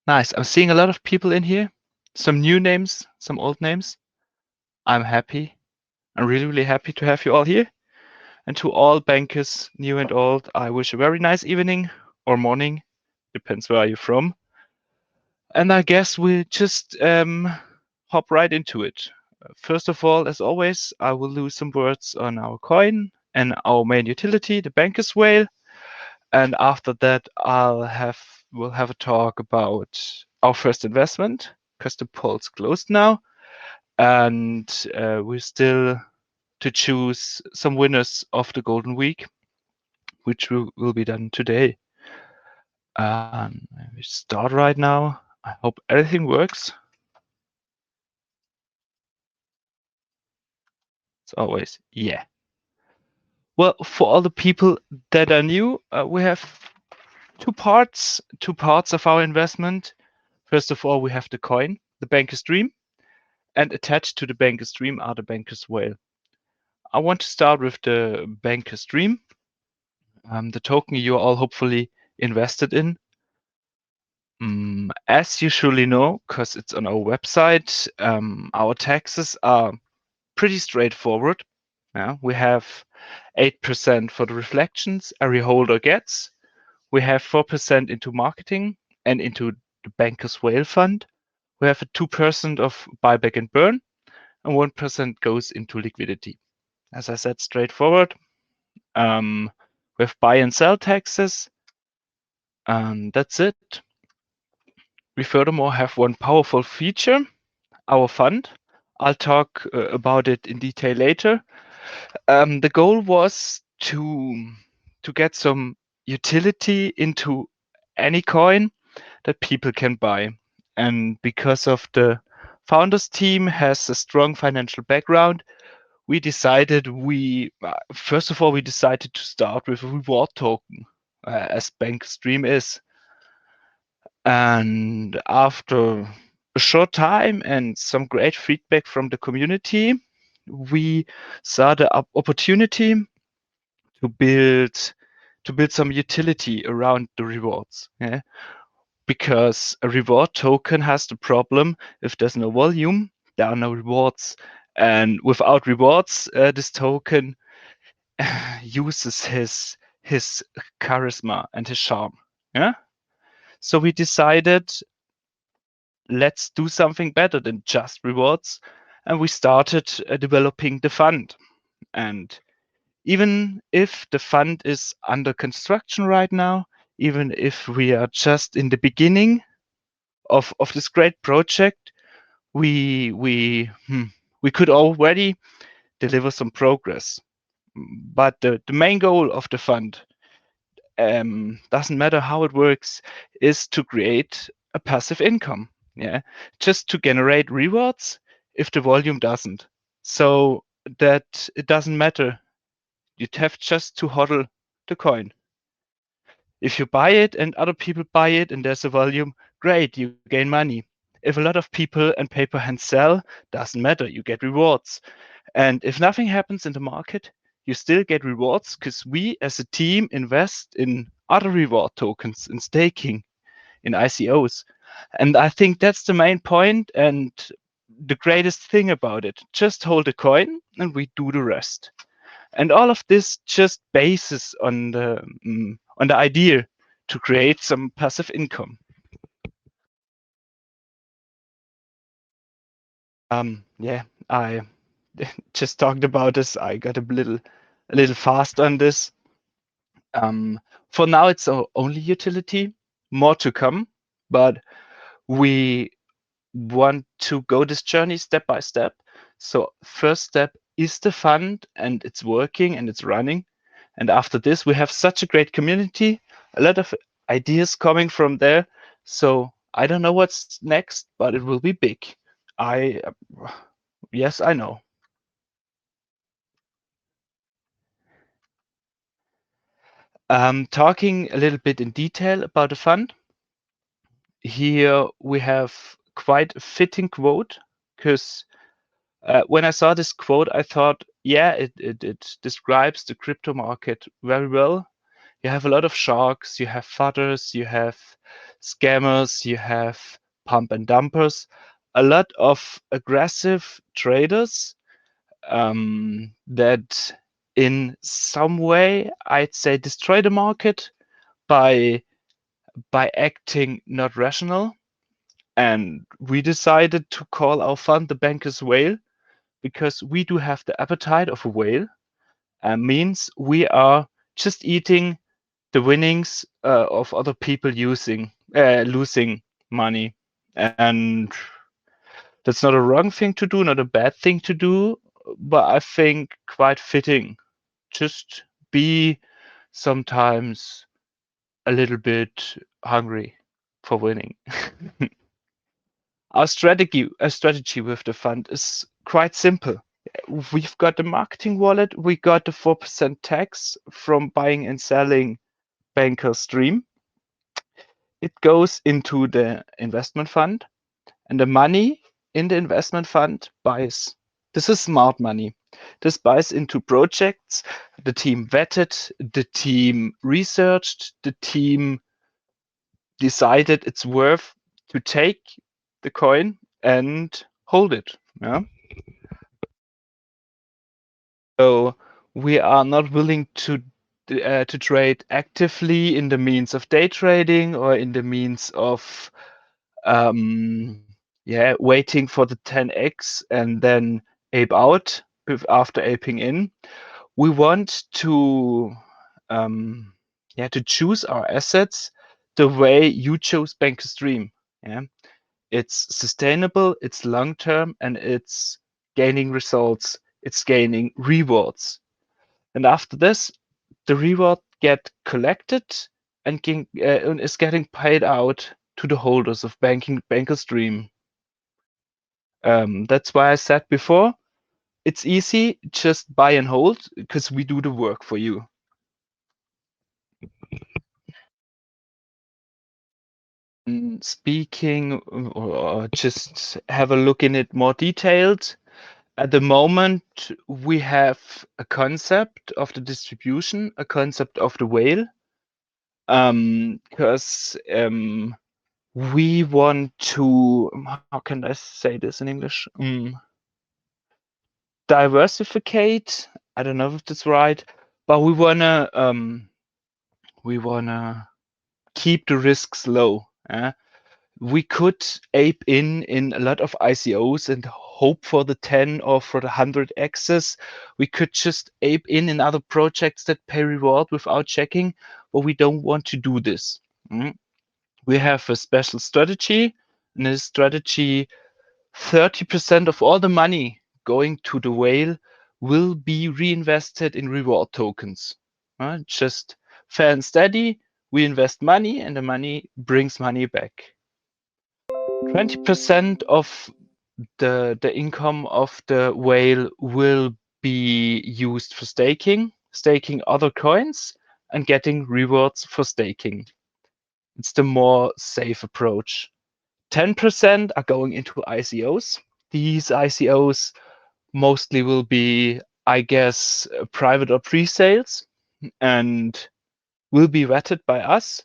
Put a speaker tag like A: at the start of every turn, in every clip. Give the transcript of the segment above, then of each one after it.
A: Nice. I'm seeing a lot of people in here. Some new names, some old names. I'm happy. I'm really, really happy to have you all here. And to all bankers, new and old, I wish a very nice evening or morning. Depends where you're from. And I guess we'll just hop right into it. First of all, as always, I will lose some words on our coin and our main utility, the Bankers Whale. And after that, we'll have a talk about our first investment because the poll's closed now, and we're still to choose some winners of the Golden Week, which will be done today. We start right now. I hope everything works. As always, yeah. Well, for all the people that are new, we have two parts of our investment. First of all, we have the coin, the BankersDream, and attached to the BankersDream are the Bankers Whale. I want to start with the BankersDream, the token you all hopefully invested in. As you surely know, because it's on our website, our taxes are pretty straightforward. We have 8% for the reflections every holder gets. We have 4% into marketing and into the Bankers Whale Fund. We have a 2% of buyback and burn, and 1% goes into liquidity. As I said, straightforward. We have buy and sell taxes, and that's it. We furthermore have one powerful feature, our fund. I'll talk about it in detail later. The goal was to get some utility into any coin that people can buy. And because of the founders team has a strong financial background, we decided first of all, we decided to start with a reward token, as BankersDream is. And after a short time and some great feedback from the community, we saw the opportunity to build some utility around the rewards. Yeah? Because a reward token has the problem, if there's no volume, there are no rewards. And without rewards, this token uses his charisma and his charm. Yeah. So we decided, let's do something better than just rewards, and we started developing the fund. And even if the fund is under construction right now, even if we are just in the beginning of this great project, we could already deliver some progress. But the main goal of the fund, doesn't matter how it works, is to create a passive income. Yeah, just to generate rewards if the volume doesn't. So that it doesn't matter. You'd have just to hodl the coin. If you buy it and other people buy it and there's a volume, great, you gain money. If a lot of people and paper hands sell, doesn't matter, you get rewards. And if nothing happens in the market, you still get rewards because we as a team invest in other reward tokens, in staking, in ICOs. And I think that's the main point and the greatest thing about it. Just hold the coin and we do the rest. And all of this just bases on the idea to create some passive income. Yeah, I just talked about this. I got a little fast on this. For now, it's our only utility. More to come, but we want to go this journey step by step. So first step is the fund, and it's working and it's running. And after this, we have such a great community, a lot of ideas coming from there. So I don't know what's next, but it will be big. Yes, I know. Talking a little bit in detail about the fund. Here we have quite a fitting quote because when I saw this quote, I thought, yeah, it describes the crypto market very well. You have a lot of sharks, you have fudders, you have scammers, you have pump and dumpers, a lot of aggressive traders that in some way, I'd say, destroy the market by acting not rational. And we decided to call our fund the Banker's Whale because we do have the appetite of a whale, and means we are just eating the winnings of other people losing money. And that's not a wrong thing to do, not a bad thing to do, but I think quite fitting. Just be sometimes a little bit hungry for winning. Our strategy with the fund is quite simple. We've got the marketing wallet, we got the 4% tax from buying and selling BankersDream. It goes into the investment fund, and the money in the investment fund buys. This is smart money. This buys into projects the team vetted, the team researched, the team decided it's worth to take the coin and hold it. Yeah. So we are not willing to trade actively in the means of day trading or in the means of waiting for the 10x and then ape out after aping in. We want to choose our assets the way you chose BankersDream. Yeah, it's sustainable, it's long term, and it's gaining results. It's gaining rewards. And after this, the reward get collected and is getting paid out to the holders of BankersDream. That's why I said before, it's easy, just buy and hold because we do the work for you. Speaking or just have a look in it more detailed. At the moment, we have a concept of the distribution, a concept of the whale, because we want to, how can I say this in English? Diversificate. I don't know if that's right, but we wanna keep the risks low. We could ape in a lot of ICOs and hope for the 10 or for the 100 X's. We could just ape in other projects that pay reward without checking, but we don't want to do this. We have a special strategy, and this strategy, 30% of all the money going to the whale will be reinvested in reward tokens. Just fair and steady, we invest money and the money brings money back. 20% of the income of the whale will be used for staking other coins and getting rewards for staking. It's the more safe approach. 10% are going into ICOs. These ICOs mostly will be, I guess, private or pre-sales and will be vetted by us.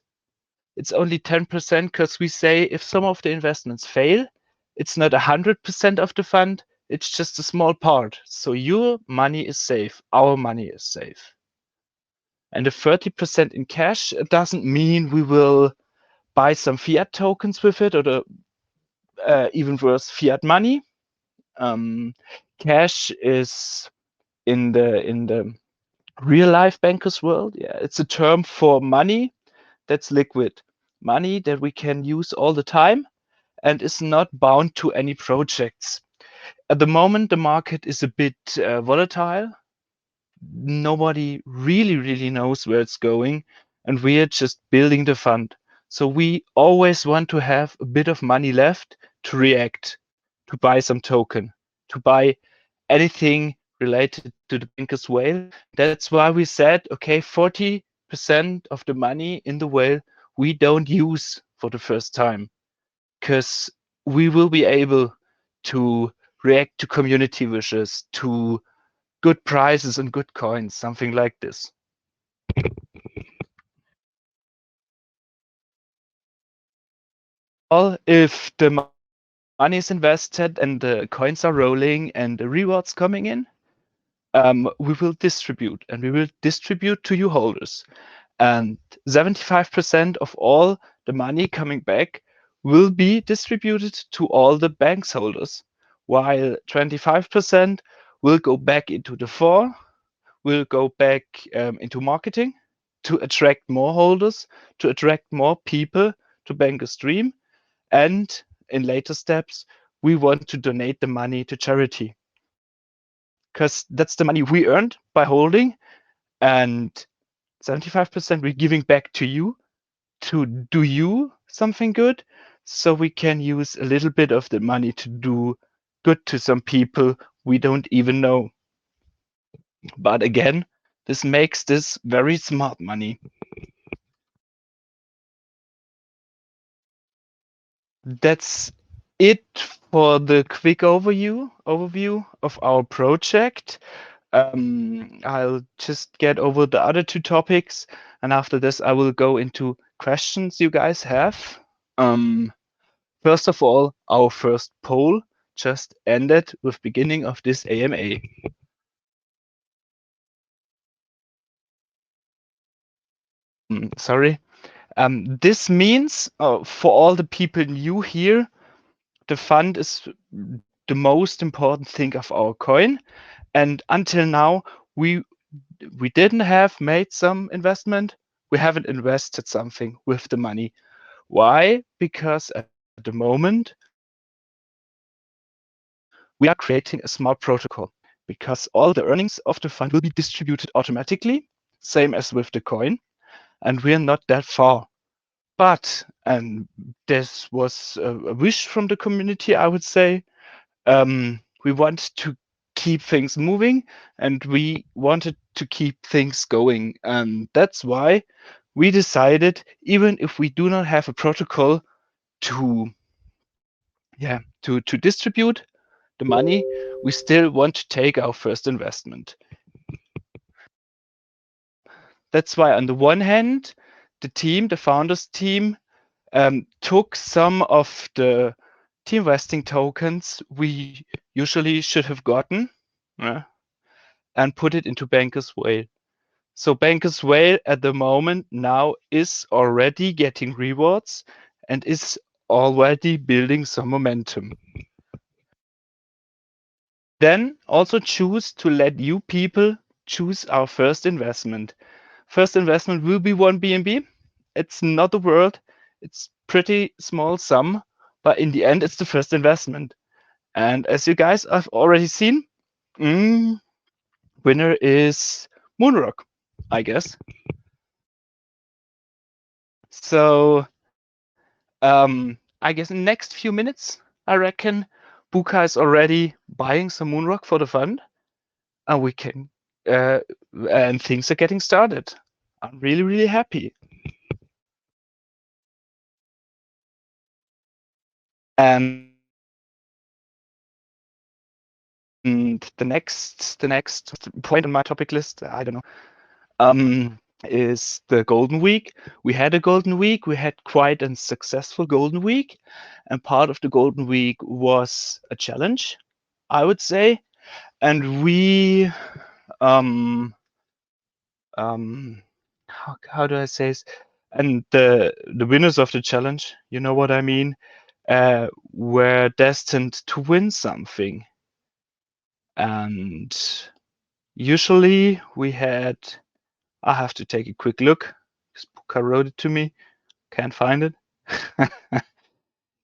A: It's only 10% because we say if some of the investments fail, it's not 100% of the fund, it's just a small part. So your money is safe, our money is safe. And the 30% in cash doesn't mean we will buy some fiat tokens with it or the even worse, fiat money. Cash is in the real life bankers world. Yeah, it's a term for money that's liquid, money that we can use all the time and is not bound to any projects. At the moment, the market is a bit volatile. Nobody really knows where it's going, and we are just building the fund. So we always want to have a bit of money left to react, to buy some token, to buy anything related to the Banker's Whale. That's why we said, okay, 40% of the money in the whale we don't use for the first time, because we will be able to react to community wishes, to good prices and good coins, something like this. if the money is invested and the coins are rolling and the rewards coming in, we will distribute, and we will distribute to you holders. And 75% of all the money coming back will be distributed to all the banks holders, while 25% will go back into the FOR, will go back into marketing to attract more holders, to attract more people to BankersDream, and in later steps, we want to donate the money to charity, because that's the money we earned by holding, and 75% we're giving back to you to do you something good, so we can use a little bit of the money to do good to some people we don't even know. But again, this makes this very smart money. That's it for the quick overview of our project. I'll just get over the other two topics, and after this, I will go into questions you guys have. First of all, our first poll just ended with beginning of this AMA. Sorry. This means for all the people new here, the fund is the most important thing of our coin. And until now, we didn't have made some investment. We haven't invested something with the money. Why? Because at the moment, we are creating a smart protocol, because all the earnings of the fund will be distributed automatically, same as with the coin, and we're not that far. But, and this was a wish from the community, I would say, we want to keep things moving, and we wanted to keep things going. And that's why we decided, even if we do not have a protocol to distribute the money, we still want to take our first investment. That's why on the one hand, the founders team, took some of the team vesting tokens we usually should have gotten, and put it into Bankers Whale. So Bankers Whale at the moment now is already getting rewards and is already building some momentum. Then also choose to let you people choose our first investment. First investment will be 1 BNB. It's not the world. It's pretty small sum, but in the end, it's the first investment. And as you guys have already seen, winner is Moonrock, I guess. So I guess in the next few minutes, I reckon Buka is already buying some Moonrock for the fund, and we can and things are getting started. I'm really, really happy. And the next point on my topic list, I don't know, is the Golden Week. We had a Golden Week. We had quite a successful Golden Week, and part of the Golden Week was a challenge, I would say. And we, how do I say this? And the winners of the challenge, you know what I mean, were destined to win something. And usually we had, I have to take a quick look. Puka wrote it to me. Can't find it.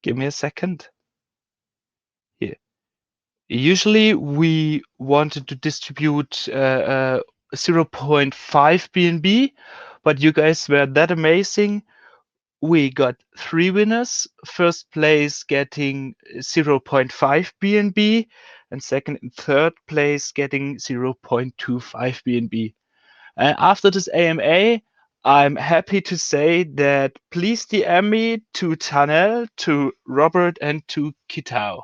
A: Give me a second. Here. Usually we wanted to distribute 0.5 BNB, but you guys were that amazing. We got 3 winners. First place getting 0.5 BNB, and second and third place getting 0.25 BNB. And after this AMA, I'm happy to say that please DM me to Tanel, to Robert, and to Kitao,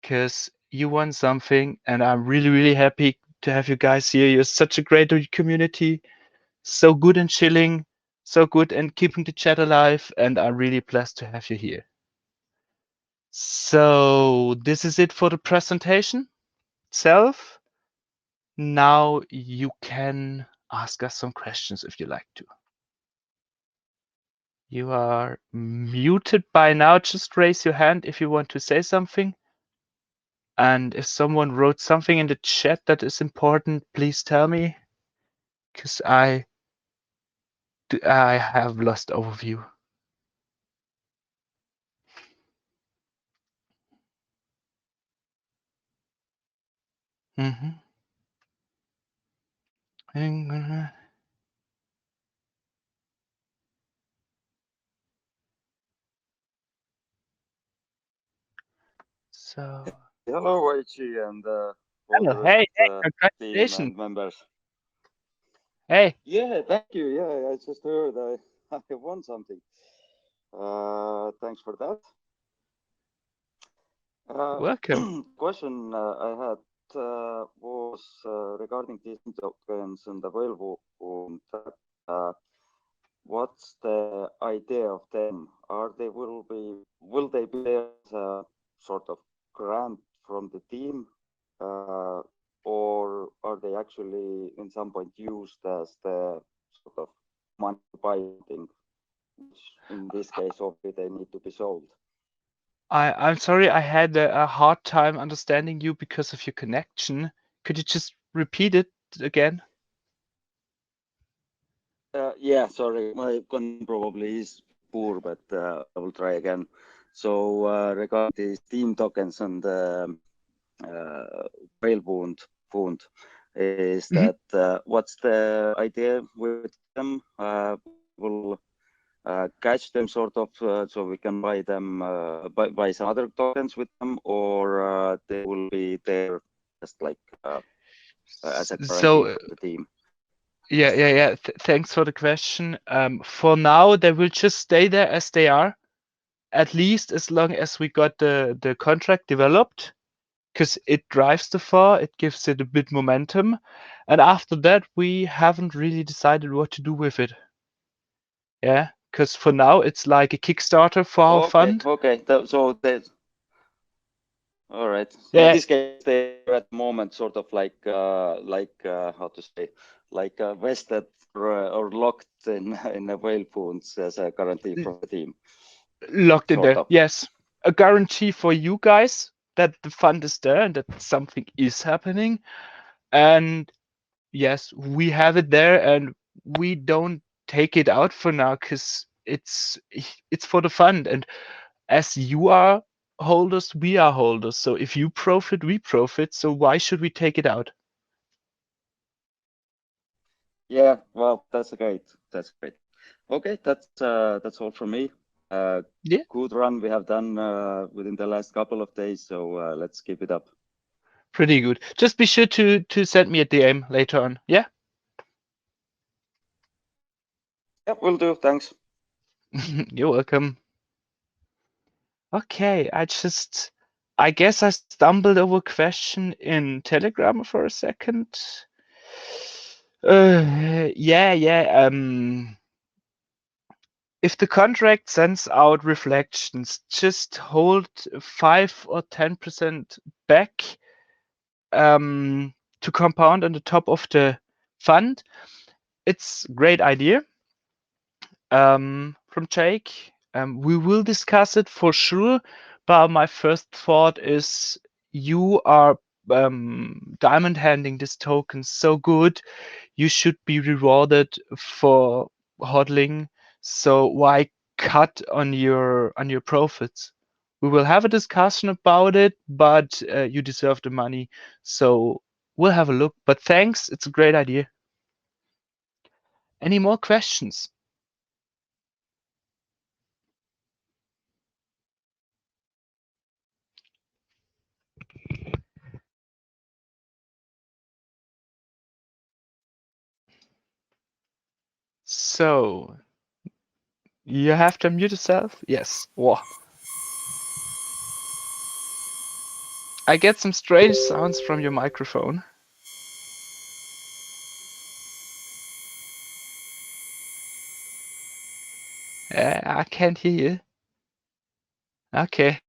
A: because you won something, and I'm really, really happy to have you guys here. You're such a great community, so good and chilling. so good and keeping the chat alive, and I'm really blessed to have you here. So this is it for the presentation itself. Now you can ask us some questions if you like to. You are muted by now. Just raise your hand if you want to say something. And if someone wrote something in the chat that is important, please tell me, because I have lost overview. Mm-hmm. So.
B: Hello, Aichi, and
A: Hello.
B: all
A: Hey,
B: the team
A: congratulations.
B: and members.
A: Hey.
B: Yeah, thank you. Yeah, I just heard I won something. Thanks for that.
A: Welcome.
B: Question I had was regarding these tokens and the whale wound. What's the idea of them? Will they be there as a sort of grant from the team, or are they actually in some point used as the sort of money binding, which in this case obviously they need to be sold?
A: I'm sorry, I had a hard time understanding you because of your connection. Could you just repeat it again?
B: Yeah, sorry, my connection probably is poor, but I will try again. So regarding these team tokens and whale wound is that what's the idea with them? We will catch them sort of so we can buy them, buy some other tokens with them, or they will be there just like as a guarantee
A: So,
B: from the team.
A: yeah. Thanks for the question. For now, they will just stay there as they are, at least as long as we got the contract developed, because it drives the FAR, it gives it a bit momentum. And after that, we haven't really decided what to do with it. Yeah, because for now, it's like a Kickstarter for our fund.
B: Okay. So there's all right. So in
A: Yeah,
B: this case, they're at the moment sort of like how to say, like vested or locked in a whale funds as a guarantee from the team,
A: locked in
B: sort
A: there.
B: of.
A: Yes. A guarantee for you guys that the fund is there and that something is happening. And yes, we have it there and we don't take it out for now because it's for the fund. And as you are holders, we are holders. So if you profit, we profit. So why should we take it out?
B: Yeah. Well, that's great. That's great. Okay, that's all from me.
A: Yeah,
B: Good run we have done within the last couple of days. So let's keep it up.
A: pretty good. Just be sure to send me a DM later on. Yeah.
B: Yeah, will do. Thanks.
A: You're welcome. Okay, I guess I stumbled over a question in Telegram for a second. Yeah. If the contract sends out reflections, just hold 5 or 10% back to compound on the top of the fund. It's a great idea from Jake. We will discuss it for sure, but my first thought is you are diamond handing this token so good, you should be rewarded for hodling. So why cut on your profits? We will have a discussion about it, but you deserve the money, so we'll have a look. But thanks, it's a great idea. Any more questions? So you have to mute yourself? Yes. Whoa. I get some strange sounds from your microphone. I can't hear you. Okay.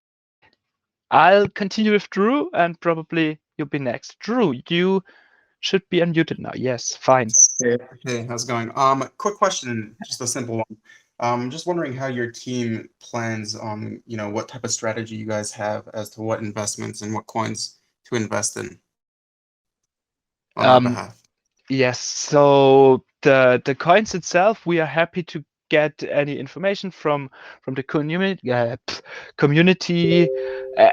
A: I'll continue with Drew, and probably you'll be next. Drew, you should be unmuted now. Yes, fine.
C: Hey, how's it going? Quick question, just a simple one. Just wondering how your team plans on, what type of strategy you guys have as to what investments and what coins to invest in on our behalf.
A: Yes, so the coins itself, we are happy to get any information from the community,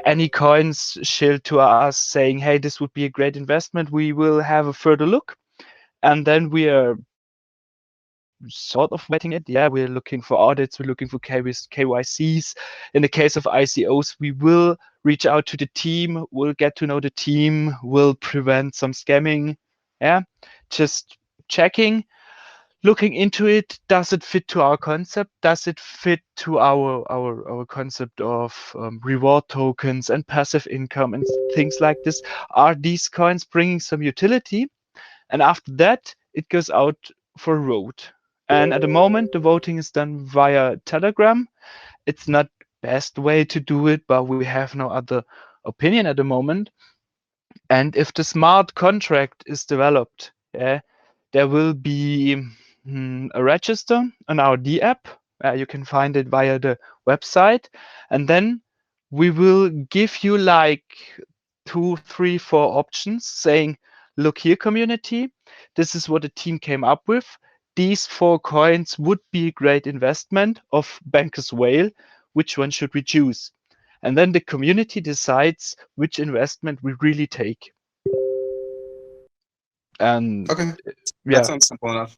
A: any coins shilled to us saying, hey, this would be a great investment. We will have a further look, and then we are sort of vetting it. Yeah, we're looking for audits, we're looking for KYCs. In the case of ICOs, we will reach out to the team, we'll get to know the team, we'll prevent some scamming. Yeah, just checking, looking into it. Does it fit to our concept? Does it fit to our concept of reward tokens and passive income and things like this? Are these coins bringing some utility? And after that, it goes out for a vote. And at the moment, the voting is done via Telegram. It's not best way to do it, but we have no other opinion at the moment. And if the smart contract is developed, yeah, there will be a register on our DAPP. You can find it via the website. And then we will give you like 2, 3, 4 options saying, look here, community, this is what the team came up with. These 4 coins would be a great investment of Bankers Whale. Which one should we choose? And then the community decides which investment we really take. And
C: Okay,
A: yeah,
C: that sounds simple enough.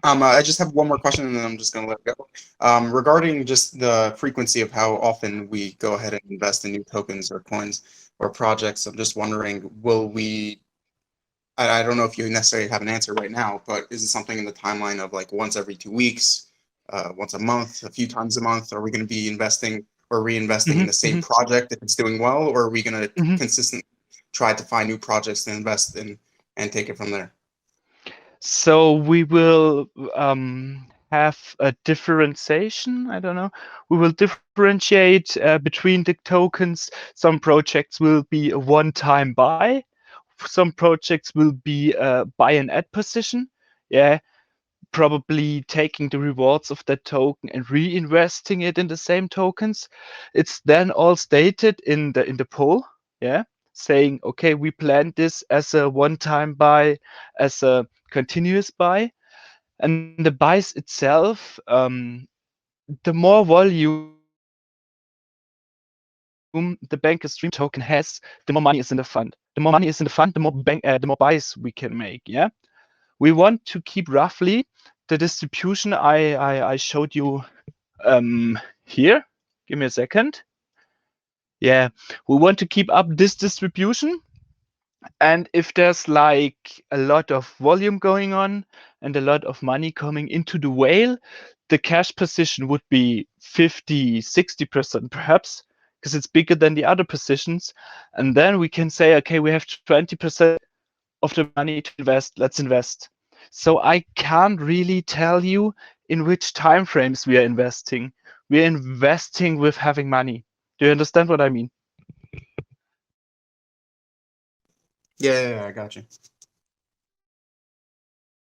C: I just have one more question, and then I'm just going to let it go. Regarding just the frequency of how often we go ahead and invest in new tokens or coins or projects, I'm just wondering, I don't know if you necessarily have an answer right now, but is it something in the timeline of like once every 2 weeks, once a month, a few times a month? Are we going to be investing or reinvesting in the same project if it's doing well, or are we going to consistently try to find new projects to invest in and take it from there?
A: So we will have a differentiation. I don't know. We will differentiate between the tokens. Some projects will be a one-time buy. Some projects will be a buy and add position. Yeah, probably taking the rewards of that token and reinvesting it in the same tokens. It's then all stated in the poll. Yeah, saying, okay, we planned this as a one-time buy, as a continuous buy. And the buys itself, the more volume the BankersDream token has, the more money is in the fund. The more money is in the fund, the more buys we can make. Yeah, we want to keep roughly the distribution I showed you here. Give me a second. Yeah, we want to keep up this distribution. And if there's like a lot of volume going on and a lot of money coming into the whale, the cash position would be 50, 60% perhaps, because it's bigger than the other positions. And then we can say, okay, we have 20% of the money to invest. Let's invest. So I can't really tell you in which time frames we are investing. We are investing with having money. Do you understand what I mean?
C: Yeah, I got you.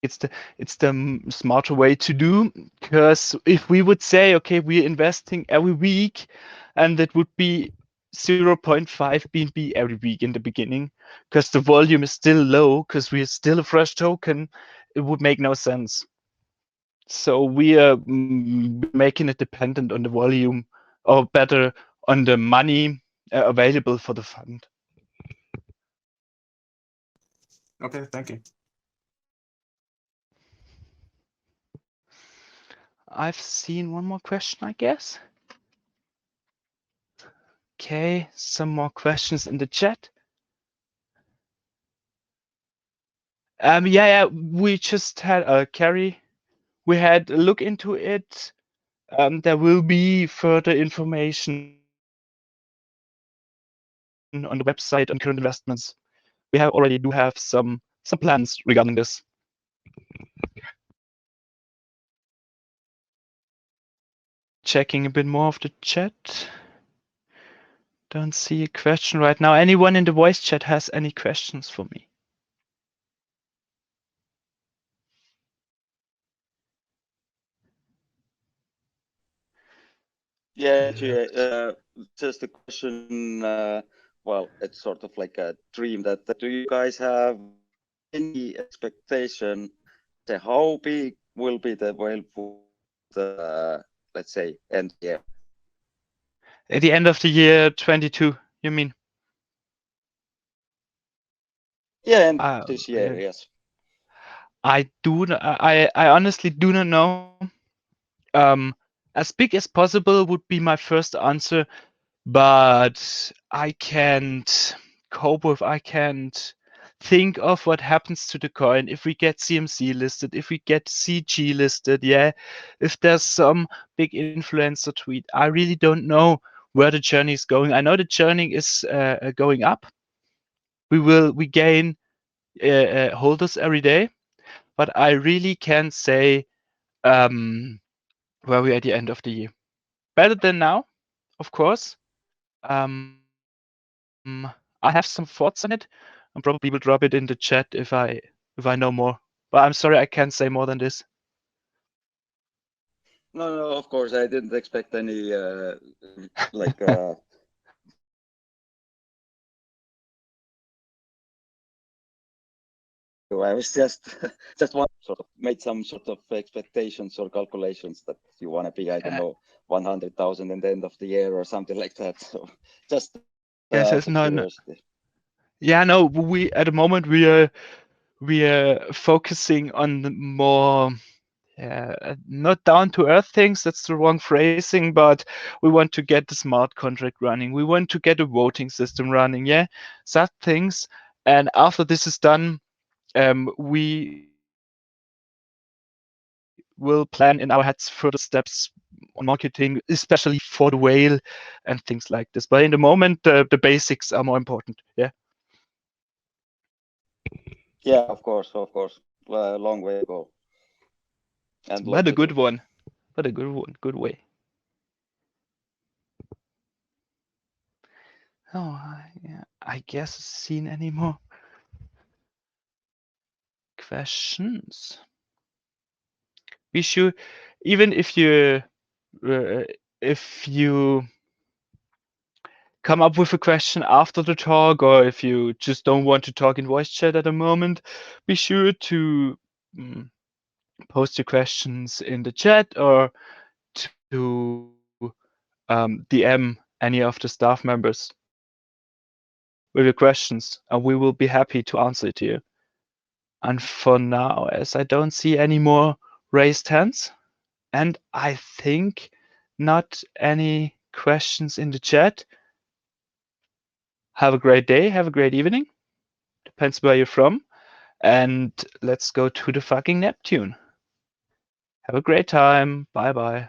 A: It's the smarter way to do, because if we would say, okay, we're investing every week, and it would be 0.5 BNB every week in the beginning, because the volume is still low, because we're still a fresh token, it would make no sense. So we are making it dependent on the volume, or better, on the money available for the fund.
C: Okay, thank you.
A: I've seen one more question, I guess. Okay, some more questions in the chat. Yeah, we just had Carrie. We had a look into it. There will be further information on the website on current investments. We already do have some plans regarding this. checking a bit more of the chat. Don't see a question right now. Anyone in the voice chat has any questions for me?
B: Yeah, just a question. Well, it's sort of like a dream. That do you guys have any expectation? How big will be the whale for the, let's say, end year?
A: At the end of the year 22, you mean?
B: Yeah, end this year, yes.
A: I honestly do not know. As big as possible would be my first answer, but I can't think of what happens to the coin if we get CMC listed, if we get CG listed, yeah, if there's some big influencer tweet. I really don't know where the journey is going. I know the journey is going up. We gain holders every day, but I really can't say where we're at the end of the year. Better than now, of course. I have some thoughts on it, and probably will drop it in the chat if I know more. But I'm sorry, I can't say more than this.
B: No, of course, I didn't expect any like. I was just want sort of made some sort of expectations or calculations that you want to be, I don't know, 100,000 in the end of the year or something like that. So just
A: Yes, no.
B: curiosity.
A: Yeah, no. We at the moment we are focusing on the more not down to earth things. That's the wrong phrasing, but we want to get the smart contract running. We want to get a voting system running. Yeah, such things. And after this is done, we will plan in our heads further steps on marketing, especially for the whale and things like this. But in the moment, the basics are more important. Yeah.
B: Yeah, of course. Long way to go. And
A: But a good one. But a good one. Good way. Oh, yeah. I guess seen any more questions? Be sure, even if you come up with a question after the talk, or if you just don't want to talk in voice chat at the moment, be sure to post your questions in the chat or to DM any of the staff members with your questions, and we will be happy to answer it to you. And for now, as I don't see any more raised hands, and I think not any questions in the chat, have a great day, have a great evening. Depends where you're from. And let's go to the fucking Neptune. Have a great time. Bye bye.